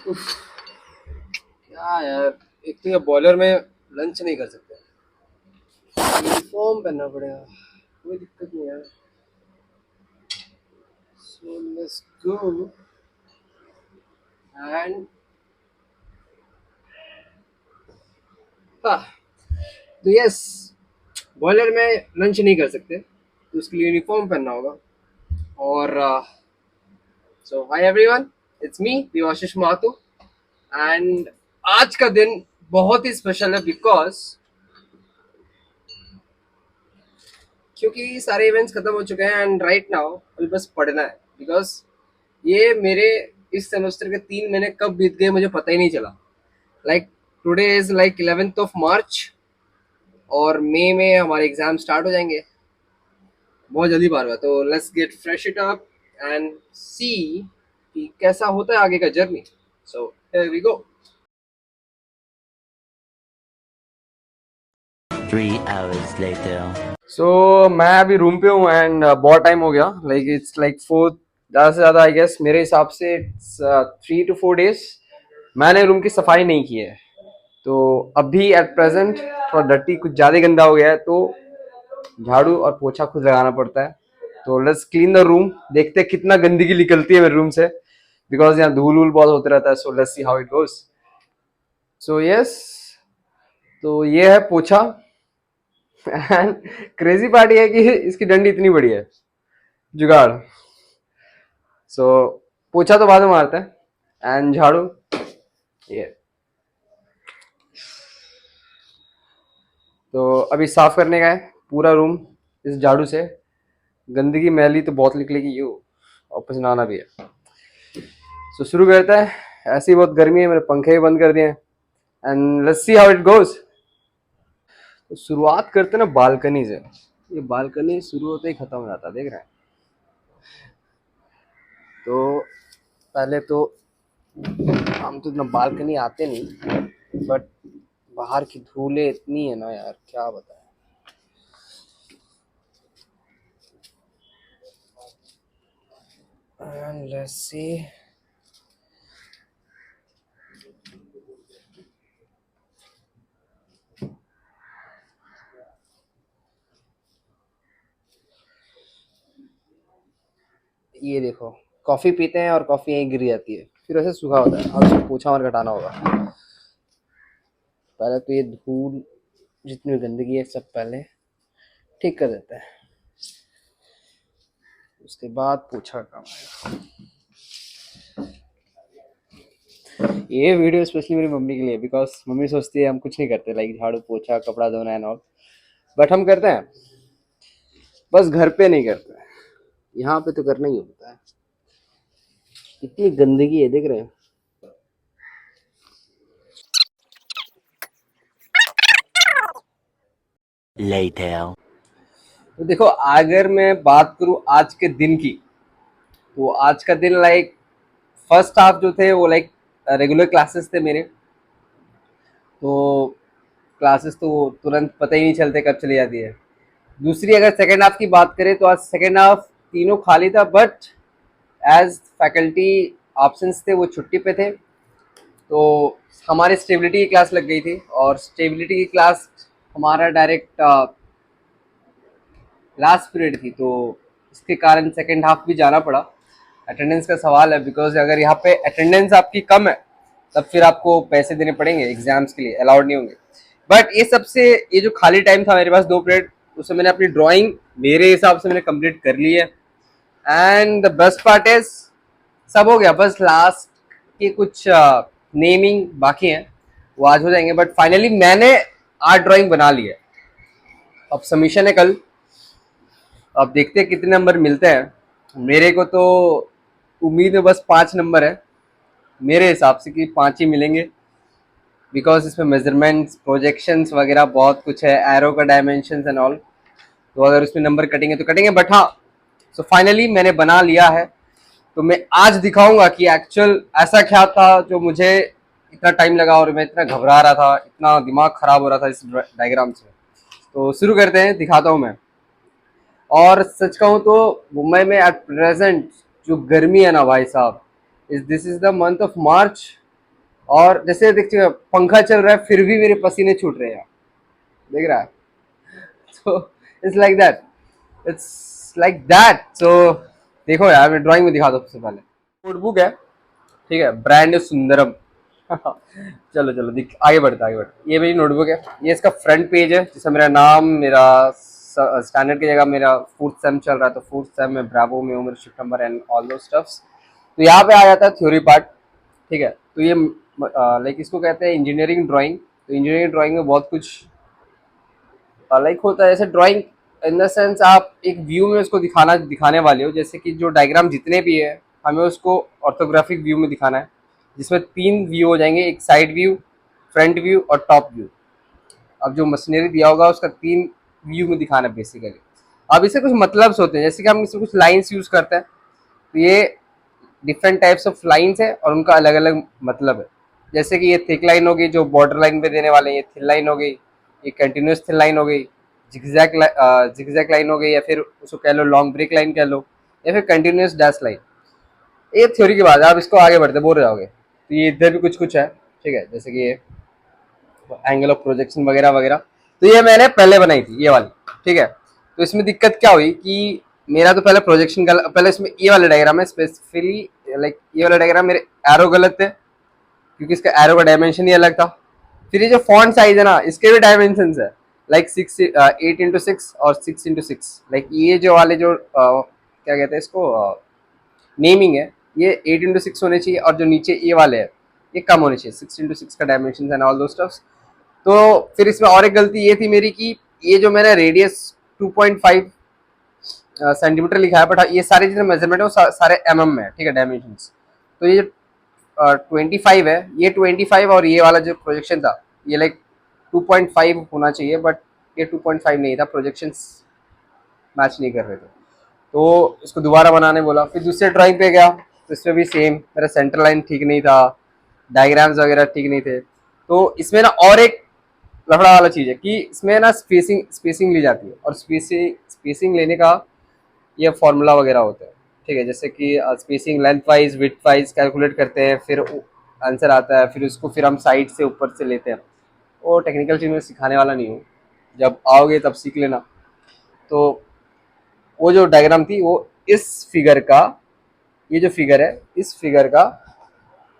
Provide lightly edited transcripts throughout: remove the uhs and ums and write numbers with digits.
उफ, क्या यार। एक तो ये बॉयलर में लंच नहीं कर सकते, यूनिफॉर्म पहनना पड़ेगा। कोई दिक्कत नहीं है। सो लेट्स गो एंड हाँ, तो यस, बॉयलर में लंच नहीं कर सकते तो उसके लिए यूनिफॉर्म पहनना होगा। और so hi everyone, it's me Devashish Mathur. And आज का दिन बहुत ही स्पेशल है बिकॉज क्योंकि सारे इवेंट्स खत्म हो चुके हैं एंड राइट नाउ अभी बस पढ़ना है। बिकॉज ये मेरे इस सेमेस्टर के 3 महीने कब बीत गए मुझे पता ही नहीं चला। Like today is like 11th of March और मई में हमारे एग्जाम स्टार्ट हो जाएंगे। बहुत जल्दी बार हुआ, तो let's get fresh it up and see कि कैसा होता है आगे का journey. So here we go. 3 hours later. So मैं अभी रूम पे हूँ एंड बहुत टाइम हो गया, लाइक इट्स लाइक 4, ज़्यादा से ज़्यादा आई गेस मेरे हिसाब से इट्स 3 to 4 days मैंने रूम की सफाई नहीं की है। तो अभी एट प्रेजेंट थोड़ा डर्टी, कुछ ज़्यादा गंदा हो गया है, तो झाड़ू और पोछा खुद लगाना पड़ता है। तो लेट्स क्लीन द रूम, देखते हैं कितना गंदगी निकलती है मेरे रूम से, बिकॉज यहाँ धूल वूल बहुत होता रहता है। So let's see how it goes. So yes, तो ये है पोछा। एंड क्रेजी पार्ट ये है कि इसकी डंडी इतनी बड़ी है, जुगाड़। सो पोछा तो बाद में मारते हैं एंड झाड़ू ये। तो अभी साफ करने का है पूरा रूम इस झाड़ू से। गंदगी मैली तो बहुत निकलेगी यू, और पसीना भी है। सो शुरू करते हैं। ऐसी बहुत गर्मी है, मेरे पंखे भी बंद कर दिए and let's see how it goes. तो शुरुआत करते हैं ना बालकनी से। ये बालकनी शुरू होते ही खत्म हो जाता है, देख रहे हैं। तो पहले तो हम तो इतना बालकनी आते नहीं, बट बाहर की धूलें इतनी है ना यार, क्या बताएं। And let's see. ये देखो, कॉफी पीते हैं और कॉफी यहीं गिर जाती है, फिर ऐसे सूखा होता है। अब इसको पोछा मार हटाना होगा। पहले तो ये धूल, जितनी भी गंदगी है सब पहले ठीक कर देता है, उसके बाद पोछा का काम आएगा। ये वीडियो स्पेशली मेरी मम्मी के लिए, बिकॉज मम्मी सोचती है हम कुछ नहीं करते, लाइक झाड़ू पोछा कपड़ा धोना एंड ऑल, बट हम करते हैं। बस घर पे नहीं करते, यहाँ पे तो करना ही होता है। इतनी गंदगी है, देख रहे हैं। Later. तो देखो, अगर मैं बात करूं आज के दिन की, तो आज का दिन लाइक फर्स्ट हाफ जो थे वो लाइक रेगुलर क्लासेस थे मेरे। तो क्लासेस तो तुरंत पता ही नहीं चलते कब चली जाती है। दूसरी अगर सेकेंड हाफ की बात करें तो आज सेकेंड हाफ तीनों खाली था, बट एज फैकल्टी ऑप्शंस थे, वो छुट्टी पे थे। तो हमारी स्टेबिलिटी की क्लास लग गई थी, और स्टेबिलिटी की क्लास हमारा डायरेक्ट लास्ट पीरियड थी, तो इसके कारण सेकेंड हाफ भी जाना पड़ा। अटेंडेंस का सवाल है, बिकॉज अगर यहाँ पे अटेंडेंस आपकी कम है तब फिर आपको पैसे देने पड़ेंगे, एग्जाम्स के लिए अलाउड नहीं होंगे। बट ये सबसे, ये जो खाली टाइम था मेरे पास 2 पीरियड, उसमें मैंने अपनी ड्राइंग मेरे हिसाब से मैंने कंप्लीट कर ली है। And the best part is सब हो गया, बस लास्ट के कुछ नेमिंग बाकी हैं, वो आज हो जाएंगे। बट फाइनली मैंने आर्ट ड्राइंग बना ली है। अब सबमिशन है कल, अब देखते हैं कितने नंबर मिलते हैं। मेरे को तो उम्मीद है बस 5 नंबर है मेरे हिसाब से, कि 5 ही मिलेंगे, बिकॉज इसमें मेजरमेंट्स प्रोजेक्शंस वगैरह बहुत कुछ है, एरो का डायमेंशंस एंड ऑल। तो अगर उसमें नंबर कटेंगे तो कटेंगे, बट हाँ, सो फाइनली मैंने बना लिया है। तो मैं आज दिखाऊंगा कि एक्चुअल ऐसा क्या था जो मुझे इतना टाइम लगा, और मैं इतना घबरा रहा था, इतना दिमाग खराब हो रहा था इस डायग्राम से। तो शुरू करते हैं, दिखाता हूँ मैं। और सच कहूँ तो मुंबई में एट प्रेजेंट जो गर्मी है ना भाई साहब, this is the month of March, और जैसे देखिए पंखा चल रहा है फिर भी मेरे पसीने छूट रहे हैं, देख रहा है। So it's like that, it's like that. So देखो यार, मैं ड्राइंग में दिखा दो सबसे पहले। नोटबुक है, ठीक है, ब्रांड है सुंदरम। चलो चलो दिख, आगे बढ़ते आगे बढ़ते। ये मेरी नोटबुक है, ये इसका फ्रंट पेज है जिसमें मेरा नाम, मेरा स्टैंडर्ड की जगह मेरा फोर्थ सेम चल रहा है तो फोर्थ सेम में ब्रावो में हूँ, मेरा शिफ्ट नंबर एंड ऑल दो स्टफ्स। तो यहाँ पे आ जाता है थ्योरी पार्ट, ठीक है। तो ये लाइक इसको कहते हैं इंजीनियरिंग ड्राइंग। तो इंजीनियरिंग ड्राइंग में बहुत कुछ लाइक होता है, जैसे ड्राइंग इन द सेंस आप एक व्यू में उसको दिखाने वाले हो, जैसे कि जो डायग्राम जितने भी है हमें उसको ऑर्थोग्राफिक व्यू में दिखाना है, जिसमें 3 व्यू हो जाएंगे, एक साइड व्यू, फ्रंट व्यू और टॉप व्यू। अब जो मशीनरी दिया होगा उसका 3 व्यू में दिखाना है बेसिकली। अब इससे कुछ मतलब होते हैं, जैसे कि हम इसमें कुछ लाइन्स यूज करते हैं, तो ये डिफरेंट टाइप्स ऑफ लाइन्स है और उनका अलग अलग मतलब है। जैसे कि ये थिक लाइन हो गई जो बॉर्डर लाइन पे देने वाले हैं, ये थिन लाइन हो गई, ये कंटिन्यूस थिन लाइन हो गई, जिगजैग लाइन हो गई, या फिर उसको कह लो लॉन्ग ब्रेक लाइन कह लो, या फिर कंटिन्यूस डैश लाइन। ये थ्योरी की बात है, आप इसको आगे बढ़ते बोल जाओगे। तो ये इधर भी कुछ कुछ है, ठीक है, जैसे कि ये एंगल ऑफ प्रोजेक्शन वगैरह वगैरह। तो ये मैंने पहले बनाई थी ये वाली, ठीक है। तो इसमें दिक्कत क्या हुई कि मेरा तो पहले प्रोजेक्शन पहले इसमें ये वाला डायग्राम है स्पेसिफिकली, लाइक ये वाला डायग्राम मेरे एरो गलत थे क्योंकि इसका एरो का डायमेंशन ही अलग था। फिर ये जो फॉन्ट साइज है ना, इसके भी डायमेंशन है, लाइक 8x6 और 6x6। लाइक ये जो वाले जो क्या कहते हैं इसको, नेमिंग है, ये 8x6 होने चाहिए, और जो नीचे ये वाले है ये कम होने चाहिए, 6x6 का डायमेंशन एंड ऑल दो स्टफ्स। तो फिर इसमें और एक गलती ये थी मेरी कि ये जो मैंने रेडियस 2.5 सेंटीमीटर लिखा है, बट ये सारे जितने मेजरमेंट है वो सारे mm में है, ठीक है, डायमेंशन। तो ये 25 है, ये 25 और ये वाला जो प्रोजेक्शन था ये लाइक 2.5 होना चाहिए, बट ये 2.5 नहीं था, प्रोजेक्शन मैच नहीं कर रहे थे। तो इसको दोबारा बनाने बोला, फिर दूसरे ड्राइंग पे गया तो इसमें भी सेम, मेरा सेंटर लाइन ठीक नहीं था, डायग्राम्स वगैरह ठीक नहीं थे। तो इसमें ना और एक लफड़ा वाला चीज़ है कि इसमें ना स्पेसिंग ली जाती है, और स्पेसिंग लेने का ये फॉर्मूला वगैरह होता है, ठीक है। जैसे कि spacing length wise width wise calculate करते हैं, फिर आंसर आता है, फिर उसको फिर हम साइड से ऊपर से लेते हैं। वो टेक्निकल चीज़ में सिखाने वाला नहीं हूँ, जब आओगे तब सीख लेना। तो वो जो डायग्राम थी वो इस फिगर का, ये जो फिगर है इस फिगर का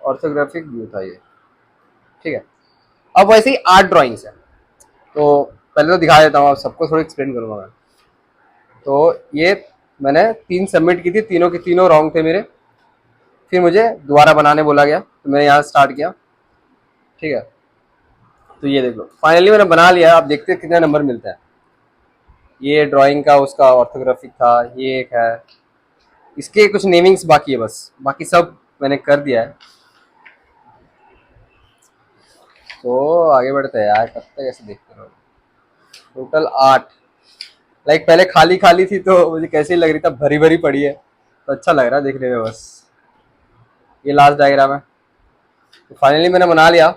ऑर्थोग्राफिक व्यू था ये, ठीक है। अब वैसे ही 8 ड्राइंग्स है, तो पहले तो दिखा देता हूँ, आप सबको थोड़ा एक्सप्लेन करूँगा मैं। तो ये मैंने 3 सबमिट की थी, तीनों के तीनों रॉन्ग थे मेरे। फिर मुझे दोबारा बनाने बोला गया तो मैंने यहाँ स्टार्ट किया, ठीक है। तो ये देख लो फाइनली मैंने बना लिया, आप देखते हैं कितना नंबर मिलता है। ये ड्राइंग का उसका ऑर्थोग्राफिक था, ये एक है, इसके कुछ नेमिंग्स बाकी है बस, बाकी सब मैंने कर दिया है। तो आगे बढ़ते हैं यार, कब तक ऐसे देखते रहो। टोटल 8, लाइक पहले खाली खाली थी तो मुझे कैसे ही लग रही था, भरी भरी पड़ी है तो अच्छा लग रहा है देखने में बस। ये लास्ट डायग्राम है, तो फाइनली मैंने बना लिया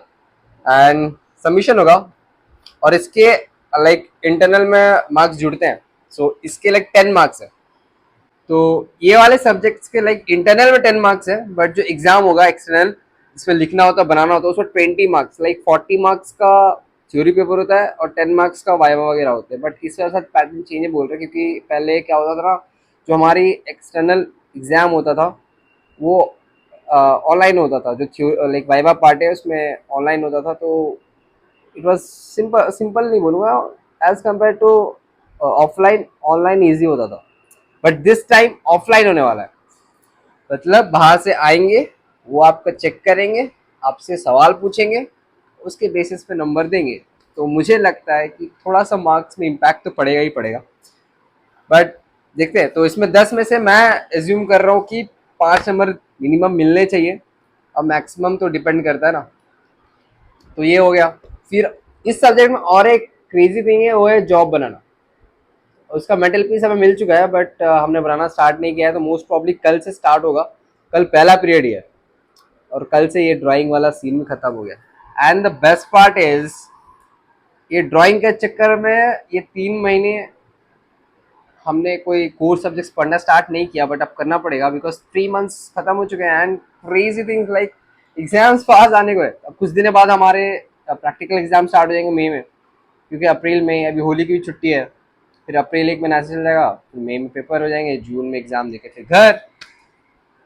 एंड सबमिशन होगा। और इसके लाइक इंटरनल में मार्क्स जुड़ते हैं, सो इसके लाइक 10 मार्क्स है। तो ये वाले सब्जेक्ट्स के लाइक इंटरनल में 10 मार्क्स है, बट जो एग्जाम होगा एक्सटर्नल जिसमें लिखना होता है बनाना होता है उसमें 20 मार्क्स, लाइक 40 मार्क्स का थ्योरी पेपर होता है और 10 मार्क्स का वाइवा वगैरह होते हैं। बट इस वजह से पैटर्न चेंज बोल रहे हैं क्योंकि पहले क्या होता था ना, जो हमारी एक्सटर्नल एग्जाम होता था वो ऑनलाइन होता था, जो लाइक वाइवा पार्ट है उसमें ऑनलाइन होता था। तो इट वॉज सिंपल, सिंपल नहीं बोलूँगा, as compare to offline, online easy होता था। बट दिस टाइम ऑफलाइन होने वाला है, मतलब बाहर से आएंगे, वो आपका चेक करेंगे, आपसे सवाल पूछेंगे, उसके बेसिस पे नंबर देंगे। तो मुझे लगता है कि थोड़ा सा मार्क्स में इम्पैक्ट तो पड़ेगा ही पड़ेगा, बट देखते हैं। तो इसमें 10 में से मैं एज्यूम कर रहा हूँ कि 5 नंबर मिनिमम मिलने चाहिए, अब मैक्सिमम तो डिपेंड करता है ना। तो ये हो गया। फिर इस सब्जेक्ट में और एक क्रेजी थिंग है, वो है जॉब बनाना। उसका मेटल पीस हमें मिल चुका है, बट हमने बनाना स्टार्ट नहीं किया है, तो मोस्ट प्रॉब्ली कल से स्टार्ट होगा। कल पहला पीरियड ही है और कल से ये ड्राइंग वाला सीन भी खत्म हो गया। And the best part is, ये ड्राइंग के चक्कर में ये 3 महीने हमने कोई कोर सब्जेक्ट्स पढ़ना स्टार्ट नहीं किया, बट अब करना पड़ेगा बिकॉज 3 मंथ्स खत्म हो चुके हैं। And crazy things like exams पास आने को है। अब कुछ दिन बाद हमारे प्रैक्टिकल एग्जाम स्टार्ट हो जाएंगे मई में, क्योंकि अप्रैल में अभी होली की भी छुट्टी है। फिर अप्रैल एक महीना से चल जाएगा, फिर मई में पेपर हो जाएंगे, जून में एग्जाम देके फिर घर।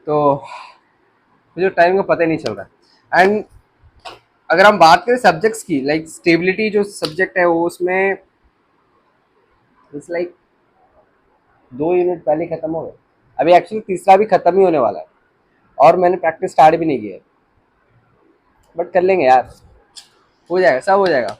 तो मुझे टाइम का पता ही नहीं चल रहा। एंड अगर हम बात करें सब्जेक्ट्स की, लाइक स्टेबिलिटी जो सब्जेक्ट है वो उसमें इट्स लाइक 2 यूनिट पहले ही खत्म हो गए। अभी एक्चुअली तीसरा भी खत्म ही होने वाला है, और मैंने प्रैक्टिस स्टार्ट भी नहीं किया है। बट कर लेंगे यार, हो जाएगा, सब हो जाएगा।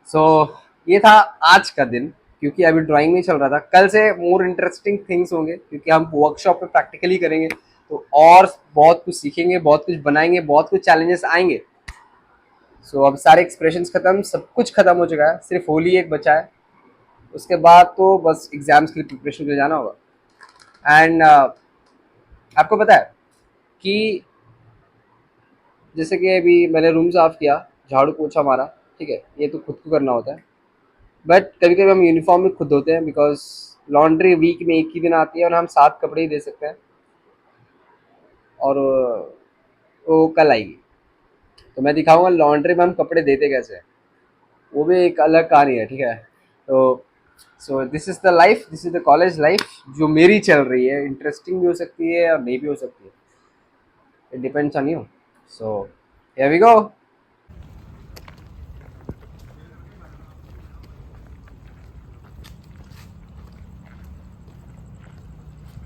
सो ये था आज का दिन, क्योंकि अभी ड्राइंग नहीं चल रहा था। कल से मोर इंटरेस्टिंग थिंग्स होंगे, क्योंकि हम वर्कशॉप पे प्रैक्टिकली करेंगे, तो और बहुत कुछ सीखेंगे, बहुत कुछ बनाएंगे, बहुत कुछ चैलेंजेस आएंगे। सो अब सारे एक्सप्रेशंस खत्म, सब कुछ खत्म हो चुका है, सिर्फ होली एक बचा है। उसके बाद तो बस एग्जाम्स के लिए प्रिपरेशन के लिए जाना होगा। एंड आपको पता है कि जैसे कि अभी मैंने रूम साफ किया, झाड़ू पोछा मारा, ठीक है, ये तो खुद को करना होता है। बट कभी कभी हम यूनिफॉर्म भी खुद धोते हैं, बिकॉज लॉन्ड्री वीक में एक ही दिन आती है और हम 7 कपड़े ही दे सकते हैं, और वो कल आएगी। तो मैं दिखाऊंगा लॉन्ड्री में हम कपड़े देते कैसे हैं, वो भी एक अलग कहानी है, ठीक है। तो so this is the life, this is the college life जो मेरी चल रही है। इंटरेस्टिंग भी हो सकती है और नहीं भी हो सकती है, it depends on you. So here we go.